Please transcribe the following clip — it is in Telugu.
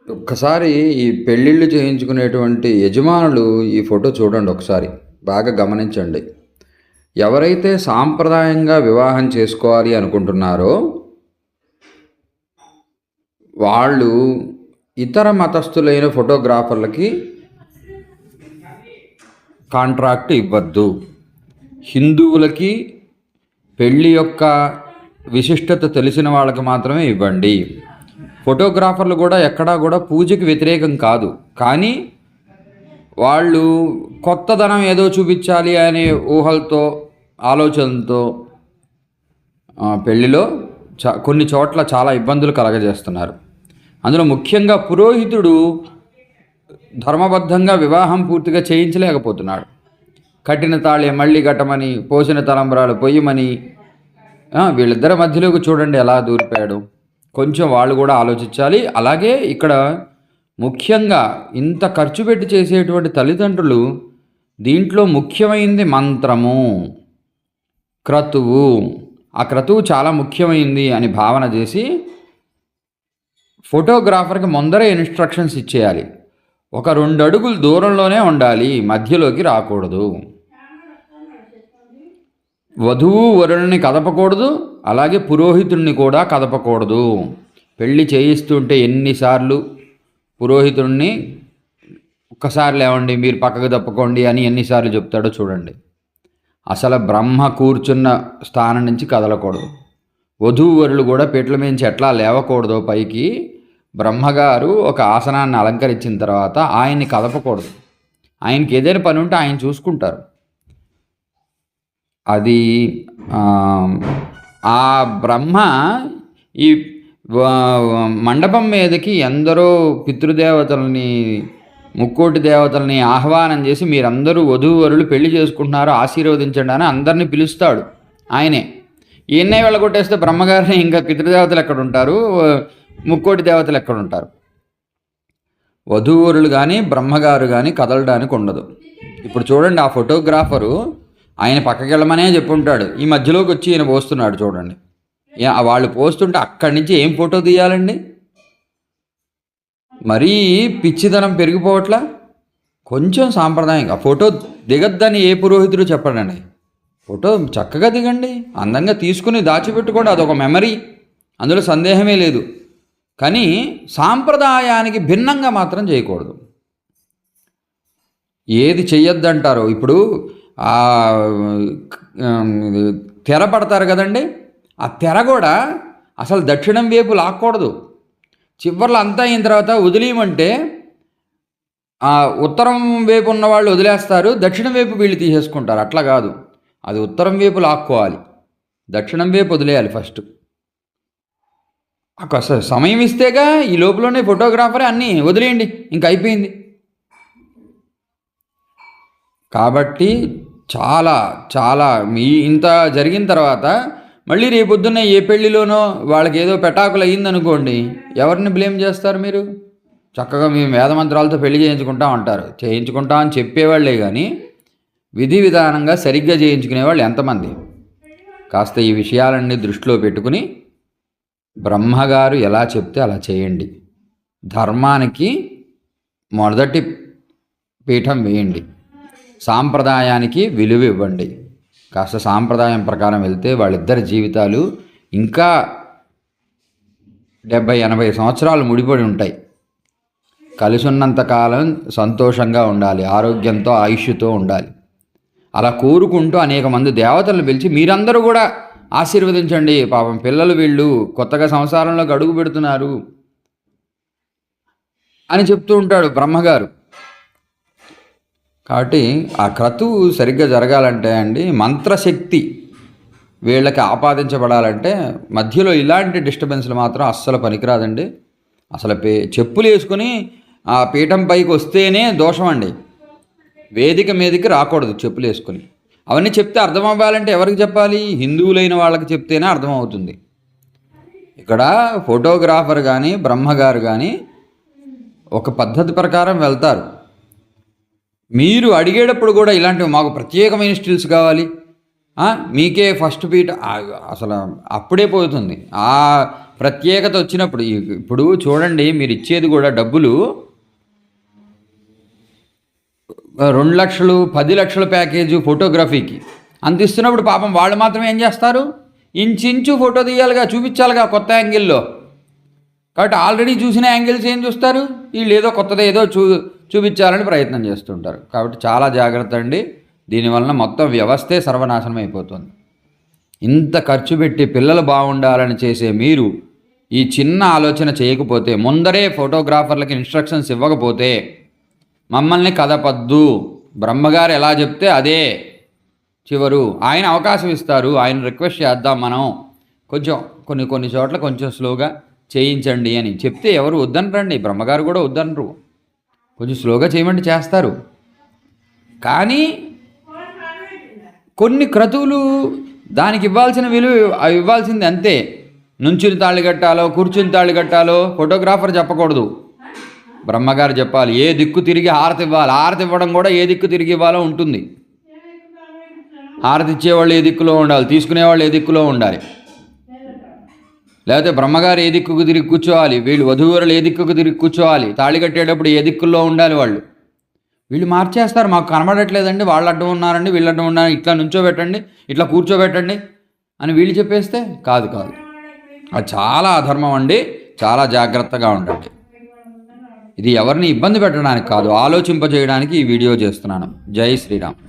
ఒక్కసారి ఈ పెళ్ళిళ్ళు చేయించుకునేటువంటి యజమానులు ఈ ఫోటో చూడండి ఒకసారి. బాగా గమనించండి. ఎవరైతే సాంప్రదాయంగా వివాహం చేసుకోవాలి అనుకుంటున్నారో వాళ్ళు ఇతర మతస్థులైన ఫోటోగ్రాఫర్లకి కాంట్రాక్ట్ ఇవ్వద్దు. హిందువులకి పెళ్ళి యొక్క విశిష్టత తెలిసిన వాళ్ళకి మాత్రమే ఇవ్వండి. ఫోటోగ్రాఫర్లు కూడా ఎక్కడా కూడా పూజకి వ్యతిరేకం కాదు, కానీ వాళ్ళు కొత్తదనం ఏదో చూపించాలి అనే ఊహలతో ఆలోచనతో పెళ్ళిలో కొన్ని చోట్ల చాలా ఇబ్బందులు కలగజేస్తున్నారు. అందులో ముఖ్యంగా పురోహితుడు ధర్మబద్ధంగా వివాహం పూర్తిగా చేయించలేకపోతున్నాడు. కట్టిన తాళి మళ్ళీ కట్టమని, పోసిన తలంబ్రాలు పొయ్యమని, వీళ్ళిద్దరి మధ్యలోకి చూడండి ఎలా దూరిపోయాడు. కొంచెం వాళ్ళు కూడా ఆలోచించాలి. అలాగే ఇక్కడ ముఖ్యంగా ఇంత ఖర్చు పెట్టి చేసేటువంటి తల్లిదండ్రులు దీంట్లో ముఖ్యమైనది మంత్రము, క్రతువు. ఆ క్రతువు చాలా ముఖ్యమైంది అని భావన చేసి ఫోటోగ్రాఫర్కి ముందరే ఇన్స్ట్రక్షన్స్ ఇచ్చేయాలి. ఒక 2 అడుగులు దూరంలోనే ఉండాలి, మధ్యలోకి రాకూడదు. వధువు వరుణ్ణి కదపకూడదు, అలాగే పురోహితుడిని కూడా కదపకూడదు. పెళ్ళి చేయిస్తుంటే ఎన్నిసార్లు పురోహితుడిని ఒక్కసారి లేవండి, మీరు పక్కకు తప్పుకోండి అని ఎన్నిసార్లు చెప్తాడో చూడండి. అసలు బ్రహ్మ కూర్చున్న స్థానం నుంచి కదలకూడదు. వధూవరులు కూడా పీటల మించి ఎట్లా లేవకూడదో పైకి, బ్రహ్మగారు ఒక ఆసనాన్ని అలంకరించిన తర్వాత ఆయన్ని కదపకూడదు. ఆయనకి ఏదైనా పని ఉంటే ఆయన చూసుకుంటారు. అది ఆ బ్రహ్మ ఈ మండపం మీదకి ఎందరో పితృదేవతల్ని, ముక్కోటి దేవతల్ని ఆహ్వానం చేసి మీరందరూ వధూవరులు పెళ్లి చేసుకుంటున్నారు, ఆశీర్వదించండి అని అందరినీ పిలుస్తాడు ఆయనే. ఈయన్నే వెళ్ళగొట్టేస్తే బ్రహ్మగారిని ఇంకా పితృదేవతలు ఎక్కడ ఉంటారు, ముక్కోటి దేవతలు ఎక్కడ ఉంటారు? వధూవరులు కానీ బ్రహ్మగారు కానీ కదలడానికి ఉండదు. ఇప్పుడు చూడండి, ఆ ఫోటోగ్రాఫరు ఆయన పక్కకి వెళ్ళమనే చెప్పుంటాడు, ఈ మధ్యలోకి వచ్చి ఈయన పోస్తున్నాడు చూడండి. వాళ్ళు పోస్తుంటే అక్కడి నుంచి ఏం ఫోటో తీయాలండి? మరీ పిచ్చిదనం పెరిగిపోవట్లా? కొంచెం సాంప్రదాయంగా ఫోటో దిగద్దని ఏ పురోహితుడు చెప్పడండి. ఫోటో చక్కగా దిగండి, అందంగా తీసుకుని దాచిపెట్టుకోండి, అదొక మెమరీ, అందులో సందేహమే లేదు. కానీ సాంప్రదాయానికి భిన్నంగా మాత్రం చేయకూడదు. ఏది చెయ్యొద్దంటారో, ఇప్పుడు తెర పడతారు కదండి, ఆ తెర కూడా అసలు దక్షిణం వైపు లాక్కూడదు. చివర్లో అంతా అయిన తర్వాత వదిలేయమంటే ఉత్తరం వైపు ఉన్న వాళ్ళు వదిలేస్తారు, దక్షిణం వైపు వీళ్ళు తీసేసుకుంటారు. అట్లా కాదు, అది ఉత్తరం వైపు లాక్కోవాలి, దక్షిణం వైపు వదిలేయాలి ఫస్ట్. సమయం ఇస్తేగా, ఈ లోపలనే ఫోటోగ్రాఫరే అన్నీ వదిలేయండి, ఇంక అయిపోయింది. కాబట్టి చాలా చాలా ఇంత జరిగిన తర్వాత మళ్ళీ రేపొద్దున్నే ఏ పెళ్ళిలోనో వాళ్ళకి ఏదో పెటాకులు అయ్యిందనుకోండి, ఎవరిని బ్లేమ్ చేస్తారు మీరు? చక్కగా మేము వేదమంత్రాలతో పెళ్లి చేయించుకుంటాం అంటారు. చేయించుకుంటాం అని చెప్పేవాళ్లే కానీ విధి విధానంగా సరిగ్గా చేయించుకునేవాళ్ళు ఎంతమంది? కాస్త ఈ విషయాలన్నీ దృష్టిలో పెట్టుకుని బ్రహ్మగారు ఎలా చెప్తే అలా చేయండి. ధర్మానికి మొదటి పీఠం వేయండి, సాంప్రదాయానికి విలువ ఇవ్వండి. కాస్త సాంప్రదాయం ప్రకారం వెళ్తే వాళ్ళిద్దరి జీవితాలు ఇంకా 70-80 సంవత్సరాలు ముడిపడి ఉంటాయి. కలిసి ఉన్నంతకాలం సంతోషంగా ఉండాలి, ఆరోగ్యంతో ఆయుష్తో ఉండాలి. అలా కోరుకుంటూ అనేక మంది దేవతలను పిలిచి మీరందరూ కూడా ఆశీర్వదించండి, పాపం పిల్లలు వీళ్ళు కొత్తగా సంసారంలోకి అడుగు పెడుతున్నారు అని చెప్తూ ఉంటాడు బ్రహ్మగారు. కాబట్టి ఆ క్రతువు సరిగ్గా జరగాలంటే అండి, మంత్రశక్తి వీళ్ళకి ఆపాదించబడాలంటే మధ్యలో ఇలాంటి డిస్టర్బెన్స్లు మాత్రం అస్సలు పనికిరాదండి. అసలు చెప్పులు వేసుకుని ఆ పీఠం పైకి వస్తేనే దోషం అండి, వేదిక మీదకి రాకూడదు చెప్పులు వేసుకుని. అవన్నీ చెప్తే అర్థం అవ్వాలంటే ఎవరికి చెప్పాలి? హిందువులైన వాళ్ళకి చెప్తేనే అర్థమవుతుంది. ఇక్కడ ఫోటోగ్రాఫర్ కానీ బ్రహ్మగారు కానీ ఒక పద్ధతి ప్రకారం వెళ్తారు. మీరు అడిగేటప్పుడు కూడా ఇలాంటివి మాకు ప్రత్యేకమైన స్టిల్స్ కావాలి, మీకే ఫస్ట్ పీట, అసలు అప్పుడే పోతుంది. ప్రత్యేకత వచ్చినప్పుడు ఇప్పుడు చూడండి, మీరు ఇచ్చేది కూడా డబ్బులు 2 లక్షలు 10 లక్షల ప్యాకేజీ ఫోటోగ్రఫీకి అంత ఇస్తున్నప్పుడు పాపం వాళ్ళు మాత్రం ఏం చేస్తారు? ఇంచు ఫోటో తీయాలిగా, చూపించాలిగా కొత్త యాంగిల్లో. కాబట్టి ఆల్రెడీ చూసిన యాంగిల్స్ ఏం చూస్తారు? వీళ్ళు ఏదో కొత్తది ఏదో చూపించాలని ప్రయత్నం చేస్తుంటారు. కాబట్టి చాలా జాగ్రత్త అండి. దీనివలన మొత్తం వ్యవస్థే సర్వనాశనం అయిపోతుంది. ఇంత ఖర్చు పెట్టి పిల్లలు బాగుండాలని చేసే మీరు ఈ చిన్న ఆలోచన చేయకపోతే, ముందరే ఫోటోగ్రాఫర్లకి ఇన్స్ట్రక్షన్స్ ఇవ్వకపోతే మమ్మల్ని కదపద్దు. బ్రహ్మగారు ఎలా చెప్తే అదే చివరు. ఆయన అవకాశం ఇస్తారు, ఆయన రిక్వెస్ట్ చేద్దాం మనం, కొంచెం కొన్ని చోట్ల కొంచెం స్లోగా చేయించండి అని చెప్తే ఎవరు వద్దనరండి. బ్రహ్మగారు కూడా వద్దనరు. కొంచెం స్లోగా చేయమంటే చేస్తారు. కానీ కొన్ని క్రతువులు దానికి ఇవ్వాల్సిన విలువ ఇవ్వాల్సింది అంతే. నుంచుని తాళి కట్టాలో కూర్చుని తాళి కట్టాలో ఫోటోగ్రాఫర్ చెప్పకూడదు, బ్రహ్మగారు చెప్పాలి. ఏ దిక్కు తిరిగి హారతి ఇవ్వాలి, హారతి ఇవ్వడం కూడా ఏ దిక్కు తిరిగి ఇవ్వాలో ఉంటుంది. హారతి ఇచ్చేవాళ్ళు ఏ దిక్కులో ఉండాలి, తీసుకునేవాళ్ళు ఏ దిక్కులో ఉండాలి. లేకపోతే బ్రహ్మగారు ఏ దిక్కుకు తిరిగి కూర్చోవాలి, వీళ్ళు వధూవరులు ఏ దిక్కుకు తిరిగి కూర్చోవాలి, తాళి కట్టేటప్పుడు ఏ దిక్కుల్లో ఉండాలి. వీళ్ళు మార్చేస్తారు. మాకు కనబడట్లేదండి, వాళ్ళు అడ్డం ఉన్నారండి, వీళ్ళు అడ్డం ఉన్నారు, ఇట్లా నుంచోబెట్టండి, ఇట్లా కూర్చోబెట్టండి అని వీళ్ళు చెప్పేస్తే కాదు. అది చాలా అధర్మం అండి. చాలా జాగ్రత్తగా ఉండండి. ఇది ఎవరిని ఇబ్బంది పెట్టడానికి కాదు, ఆలోచింపజేయడానికి ఈ వీడియో చేస్తున్నాను. జై శ్రీరామ్.